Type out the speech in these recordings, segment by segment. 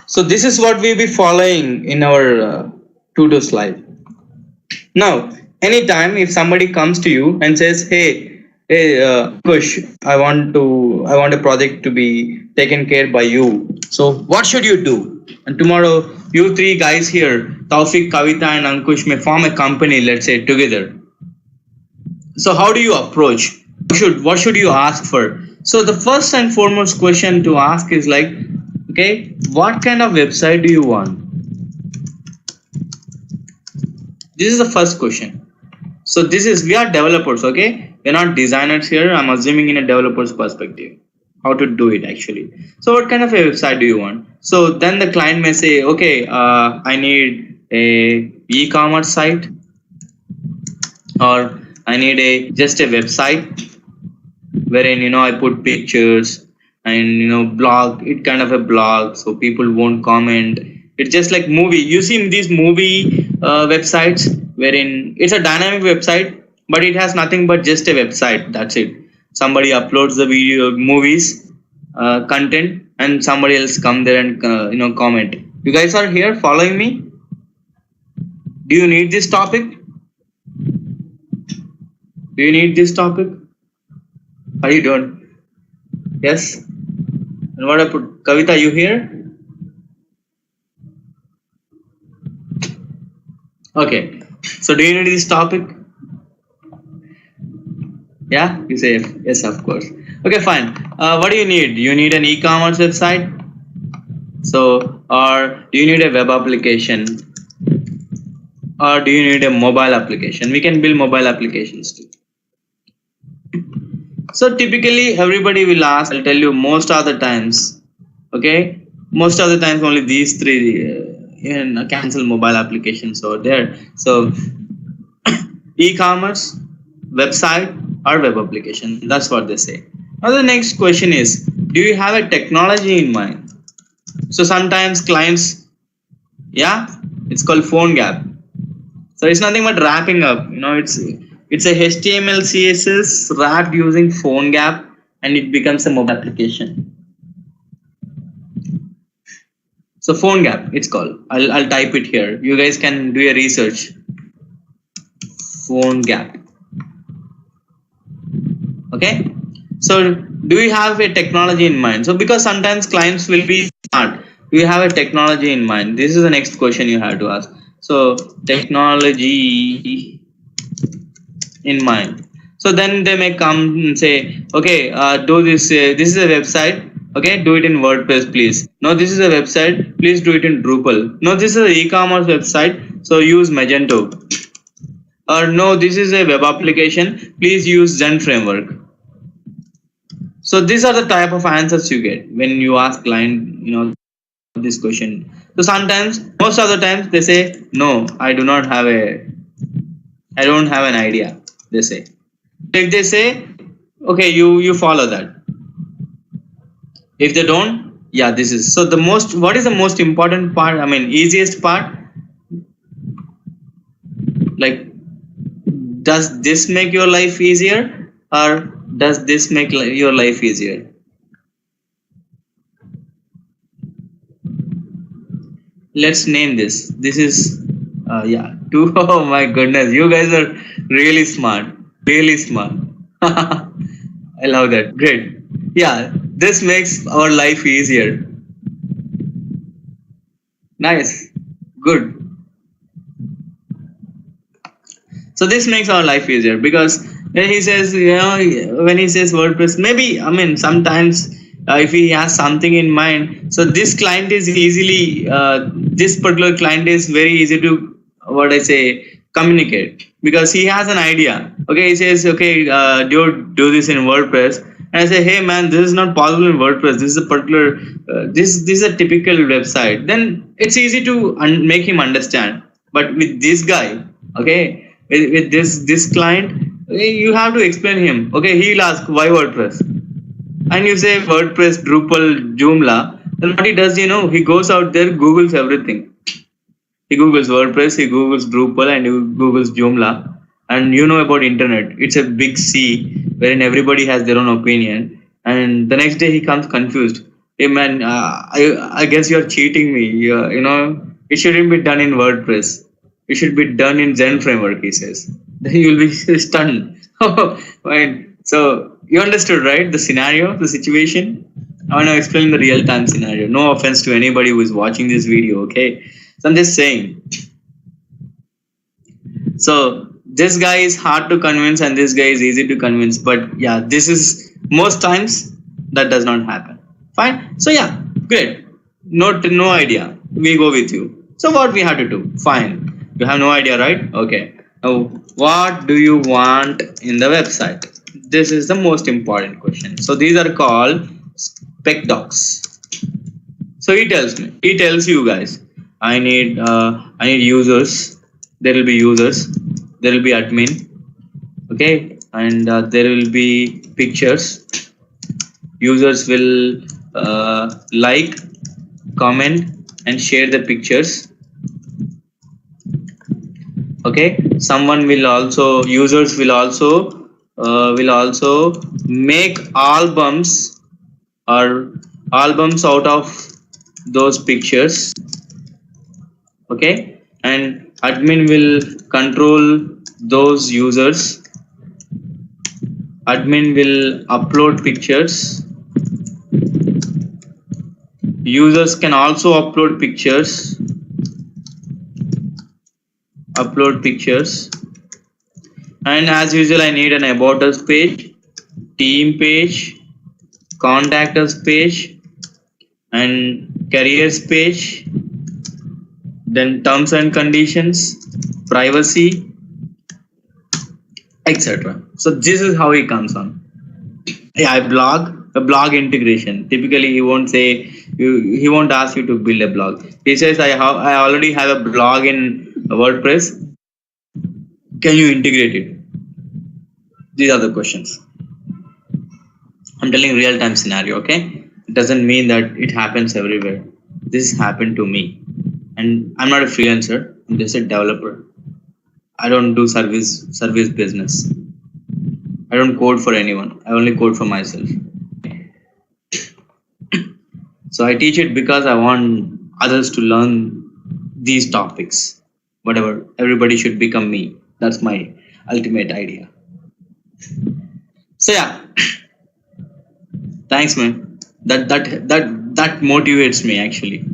So this is what we'll be following in our to-do life. Now, anytime if somebody comes to you and says, "Hey, Kush, I want a project to be taken care by you. So what should you do?" And tomorrow, you three guys here, Taufik, Kavita, and Ankush, may form a company. Let's say together. So how do you approach? What should you ask for? So the first and foremost question to ask is like, okay, what kind of website do you want? This is the first question. So we are developers, okay? We're not designers here. I'm assuming in a developer's perspective how to do it actually. So what kind of a website do you want? So then the client may say, okay, I need a e-commerce site, or I need just a website wherein I put pictures and blog it, kind of a blog, so people won't comment. It's just like movie. You see these movie websites wherein it's a dynamic website, but it has nothing but just a website. That's it. Somebody uploads the video, movies, content, and somebody else come there and comment. You guys are here following me? Do you need this topic? Do you need this topic? Are you done? Yes. And what I put, Kavita, you here? Okay. So do you need this topic? Yeah, you say yes, of course. Okay, fine. What do you need? You need an e-commerce website. So, or do you need a web application? Or do you need a mobile application? We can build mobile applications too. So typically everybody will ask, I'll tell you most of the times, okay, most of the times only these three cancel mobile applications over there. So e-commerce, website, or web application. That's what they say. Now the next question is, do you have a technology in mind? So sometimes clients, yeah, it's called phone gap. So it's nothing but wrapping up. It's a HTML CSS wrapped using phone gap, and it becomes a mobile application. So phone gap, it's called. I'll type it here. You guys can do a research. Phone gap. Okay. So do you have a technology in mind? So because sometimes clients will be smart. Do you have a technology in mind? This is the next question you have to ask. So technology in mind. So then they may come and say, okay, do this. This is a website. Okay, do it in WordPress, please. No, this is a website. Please do it in Drupal. No, this is an e-commerce website. So use Magento. Or no, this is a web application. Please use Zen framework. So these are the type of answers you get when you ask client, this question. So sometimes, most of the times, they say, no, I don't have an idea. They say. If they say, okay, you follow that. If they don't, yeah, this is. So what is the most important part? I mean, easiest part? Like, does this make your life easier, or does this make your life easier? Let's name this. This is, two. Oh my goodness, you guys are really smart. Really smart. I love that. Great. Yeah, this makes our life easier. Nice. Good. So this makes our life easier because when he says, when he says WordPress, maybe, sometimes if he has something in mind, so this client is easily, this particular client is very easy to, communicate, because he has an idea. Okay, he says, okay, do this in WordPress. And I say, hey man, this is not possible in WordPress. This is a particular, this is a typical website. Then it's easy to make him understand. But with this guy, okay, with this client, you have to explain him. Okay, he'll ask why WordPress, and you say WordPress, Drupal, Joomla. Then what he does, he goes out there, Googles everything. He Googles WordPress, he Googles Drupal, and he Googles Joomla. And about internet, it's a big sea wherein everybody has their own opinion. And the next day he comes confused. Hey man, I guess you're cheating me. You know, it shouldn't be done in WordPress. It should be done in Zen framework, he says. Then you'll be stunned. Right. So you understood, right? The scenario, the situation. I want to explain the real time scenario. No offense to anybody who is watching this video, okay? So I'm just saying. So this guy is hard to convince and this guy is easy to convince. But yeah, this is most times that does not happen. Fine. So yeah, great. No idea. We go with you. So what we have to do? Fine. You have no idea, right? Okay. Now, what do you want in the website? This is the most important question. So these are called spec docs. So he tells you guys, I need users. There will be users. There will be admin. Okay, and there will be pictures. Users will like, comment, and share the pictures. Okay, users will also make albums out of those pictures. Okay, and admin will control those users. Admin will upload pictures. Users can also upload pictures. And as usual, I need an about us page, team page, contact us page, and careers page, then terms and conditions, privacy, etc. So this is how he comes on. Yeah, a blog integration. Typically, he won't ask you to build a blog. He says, I already have a blog in WordPress. Can you integrate it? These are the questions. I'm telling real-time scenario, okay? It doesn't mean that it happens everywhere. This happened to me. And I'm not a freelancer, I'm just a developer. I don't do service business. I don't code for anyone. I only code for myself. So I teach it because I want others to learn these topics. Whatever, everybody should become me. That's my ultimate idea. So yeah, thanks, man. That motivates me actually.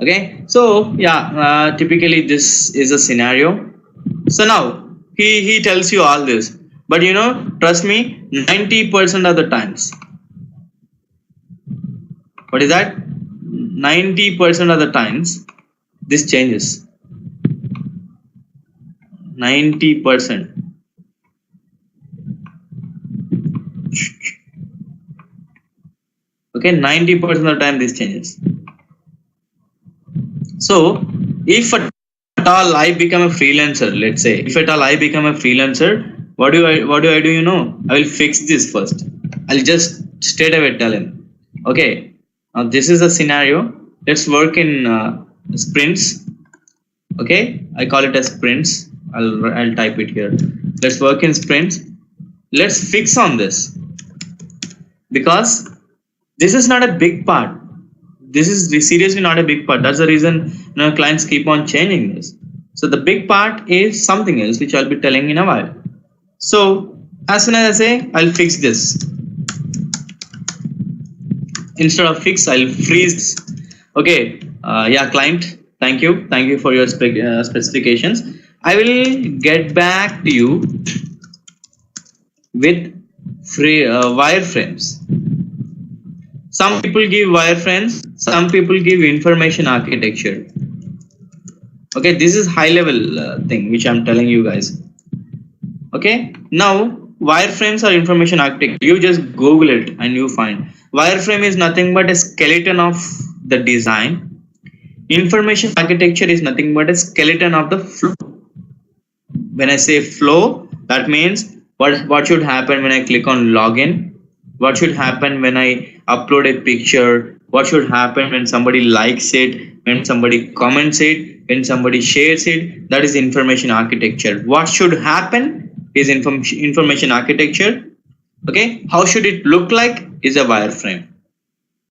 Okay, so yeah, typically this is a scenario. So now he tells you all this, but you know, trust me, 90% of the times. What is that? 90% of the times, this changes. 90%. Okay, 90% of the time this changes. So if at all I become a freelancer, let's say, if at all I become a freelancer, what do I do? You know, I will fix this first. I'll just straight away tell him, okay, now this is a scenario. Let's work in sprints. Okay, I call it as sprints. I'll type it here. Let's work in sprints. Let's fix on this because this is not a big part. This is seriously not a big part. That's the reason clients keep on changing this. So the big part is something else, which I'll be telling in a while. So as soon as I say I'll fix this, instead of fix, I'll freeze. Okay, yeah, client, thank you for your specifications. I will get back to you with free wireframes. Some people give wireframes, some people give information architecture. Okay, this is high level thing which I'm telling you guys. Okay, now wireframes are information architecture. You just Google it and you find wireframe is nothing but a skeleton of the design. Information architecture is nothing but a skeleton of the flow. When I say flow, that means what should happen when I click on login, what should happen when I upload a picture, what should happen when somebody likes it, when somebody comments it, when somebody shares it. That is information architecture. What should happen is information architecture. Okay, how should it look like is a wireframe.